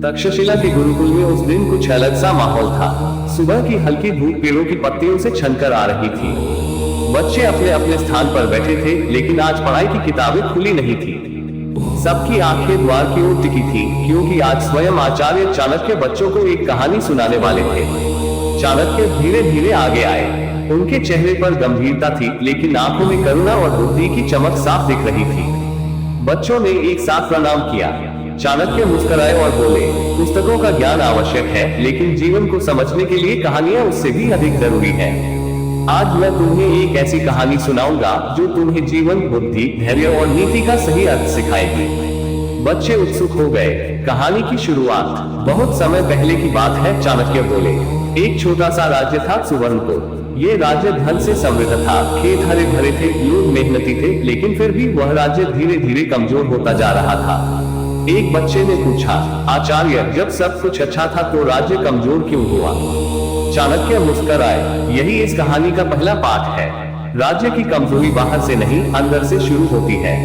तक्षशिला के गुरुकुल में उस दिन कुछ अलग सा माहौल था। सुबह की हल्की धूप पेड़ों की पत्तियों से छनकर आ रही थी। बच्चे अपने अपने स्थान पर बैठे थे, लेकिन आज पढ़ाई की किताबें खुली नहीं थी। सबकी आंखें द्वार की ओर टिकी थी, क्योंकि आज स्वयं आचार्य चाणक्य बच्चों को एक कहानी सुनाने वाले थे। चाणक्य धीरे धीरे आगे आए। उनके चेहरे पर गंभीरता थी, लेकिन आंखों में करुणा और बुद्धि की चमक साफ दिख रही थी। बच्चों ने एक साथ प्रणाम किया। चाणक्य मुस्कुराए और बोले, पुस्तकों का ज्ञान आवश्यक है, लेकिन जीवन को समझने के लिए कहानियां उससे भी अधिक जरूरी है। आज मैं तुम्हें एक ऐसी कहानी सुनाऊंगा जो तुम्हें जीवन, बुद्धि, धैर्य और नीति का सही अर्थ सिखाएगी। बच्चे उत्सुक हो गए। कहानी की शुरुआत। बहुत समय पहले की बात है, चाणक्य बोले। एक छोटा सा राज्य था, सुवर्णपुर। ये राज्य धन से समृद्ध था। खेत हरे भरे थे, लोग मेहनती थे, लेकिन फिर भी वह राज्य धीरे धीरे कमजोर होता जा रहा था। एक बच्चे ने पूछा, आचार्य, जब सब कुछ अच्छा था तो राज्य कमजोर क्यों हुआ? चाणक्य मुस्कुराए। यही इस कहानी का पहला पाठ है। राज्य की कमजोरी बाहर से नहीं, अंदर से शुरू होती है।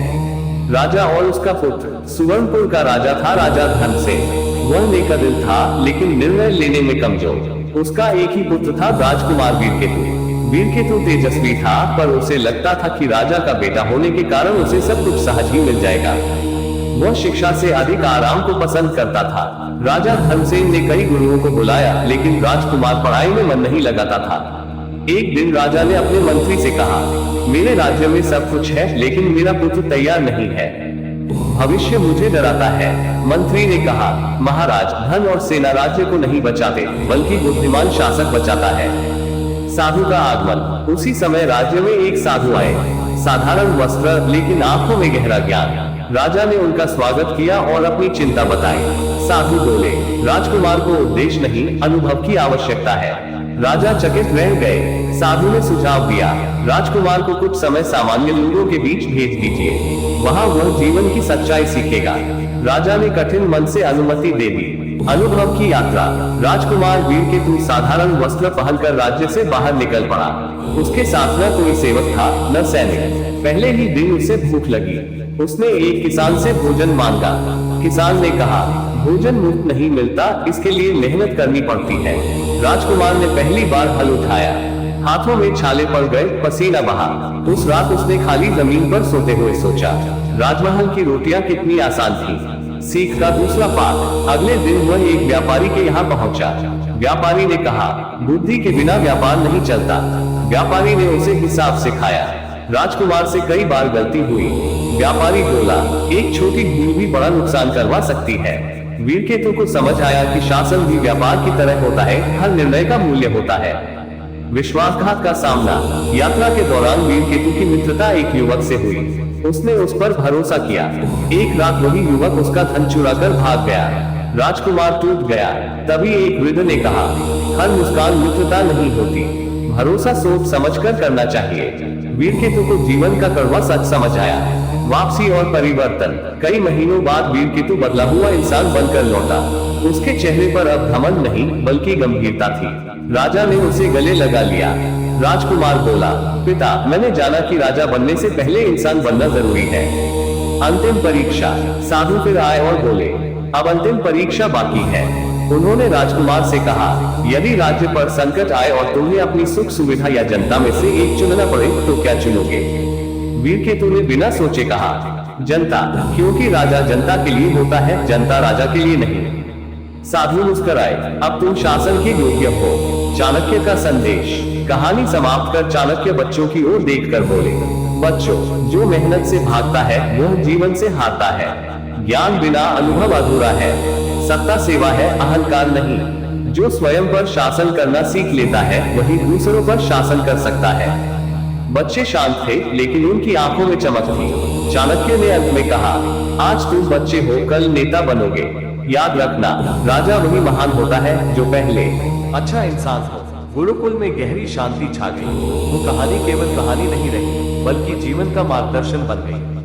राजा और उसका पुत्र। सुवर्णपुर का राजा था राजा धन से। वह नेक दिल था, लेकिन निर्णय लेने में कमजोर। उसका एक ही पुत्र था, राजकुमार वीरकेतु। वीरकेतु तेजस्वी था, पर उसे लगता था कि राजा का बेटा होने के कारण उसे सब कुछ सहज ही मिल जाएगा। वह शिक्षा से अधिक आराम को पसंद करता था। राजा धनसेन ने कई गुरुओं को बुलाया, लेकिन राजकुमार पढ़ाई में मन नहीं लगाता था। एक दिन राजा ने अपने मंत्री से कहा, मेरे राज्य में सब कुछ है, लेकिन मेरा पुत्र तैयार नहीं है। भविष्य मुझे डराता है। मंत्री ने कहा, महाराज, धन और सेना राज्य को नहीं बचाते, बल्कि बुद्धिमान शासक बचाता है। साधु का आगमन। उसी समय राज्य में एक साधु आए। साधारण वस्त्र, लेकिन आंखों में गहरा ज्ञान। राजा ने उनका स्वागत किया और अपनी चिंता बताई। साधु बोले, राजकुमार को उपदेश नहीं, अनुभव की आवश्यकता है। राजा चकित रह गए। साधु ने सुझाव दिया, राजकुमार को कुछ समय सामान्य लोगों के बीच भेज दीजिए, वहां वह जीवन की सच्चाई सीखेगा। राजा ने कठिन मन से अनुमति दे दी। अनुभव की यात्रा। राजकुमार वीरकेतु साधारण वस्त्र पहनकर राज्य से बाहर निकल पड़ा। उसके साथ न कोई सेवक था, न सैनिक। पहले ही दिन उसे भूख लगी। उसने एक किसान से भोजन मांगा। किसान ने कहा, भोजन मुफ्त नहीं मिलता, इसके लिए मेहनत करनी पड़ती है। राजकुमार ने पहली बार हल उठाया। हाथों में छाले पड़ गए, पसीना बहा। उस रात उसने खाली जमीन पर सोते हुए सोचा, राजमहल की रोटियां कितनी आसान थी। सीख का दूसरा पाठ। अगले दिन वह एक व्यापारी के यहाँ पहुंचा। व्यापारी ने कहा, बुद्धि के बिना व्यापार नहीं चलता। व्यापारी ने उसे हिसाब सिखाया। राजकुमार से कई बार गलती हुई। व्यापारी बोला, एक छोटी भूल भी बड़ा नुकसान करवा सकती है। वीरकेतु को समझ आया कि शासन भी व्यापार की तरह होता है, हर निर्णय का मूल्य होता है। विश्वासघात का सामना। यात्रा के दौरान वीरकेतु की मित्रता एक युवक से हुई। उसने उस पर भरोसा किया। एक रात वही युवक उसका धन चुराकर भाग गया। राजकुमार टूट गया। तभी एक वृद्ध ने कहा, हर मुस्कान मित्रता नहीं होती, भरोसा सोच समझकर करना चाहिए। वीरकेतु को जीवन का कड़वा सच समझ आया। वापसी और परिवर्तन। कई महीनों बाद वीरकेतु बदला हुआ इंसान बनकर लौटा। उसके चेहरे पर अब घमंड नहीं, बल्कि गंभीरता थी। राजा ने उसे गले लगा लिया। राजकुमार बोला, पिता, मैंने जाना कि राजा बनने से पहले इंसान बनना जरूरी है। अंतिम परीक्षा। साधु फिर आए और बोले, अब अंतिम परीक्षा बाकी है। उन्होंने राजकुमार से कहा, यदि राज्य पर संकट आए और तुम्हें अपनी सुख सुविधा या जनता में से एक चुनना पड़े तो क्या चुनोगे? वीरकेतु ने बिना सोचे कहा, जनता, क्योंकि राजा जनता के लिए होता है, जनता राजा के लिए नहीं। साधु मुस्कुराए, अब तुम शासन के योग्य हो। चाणक्य का संदेश। कहानी समाप्त कर चाणक्य बच्चों की ओर देखकर बोले, बच्चों, जो मेहनत से भागता है वह जीवन से हारता है। ज्ञान बिना अनुभव अधूरा है। सत्ता सेवा है, अहंकार नहीं। जो स्वयं पर शासन करना सीख लेता है, वही दूसरों पर शासन कर सकता है। बच्चे शांत थे, लेकिन उनकी आंखों में चमक थी। चाणक्य ने अंत में कहा, आज तुम बच्चे हो, कल नेता बनोगे। याद रखना, राजा वही महान होता है जो पहले अच्छा इंसान हो। गुरुकुल में गहरी शांति छा गई। वो कहानी केवल कहानी नहीं रही, बल्कि जीवन का मार्गदर्शन बन गई।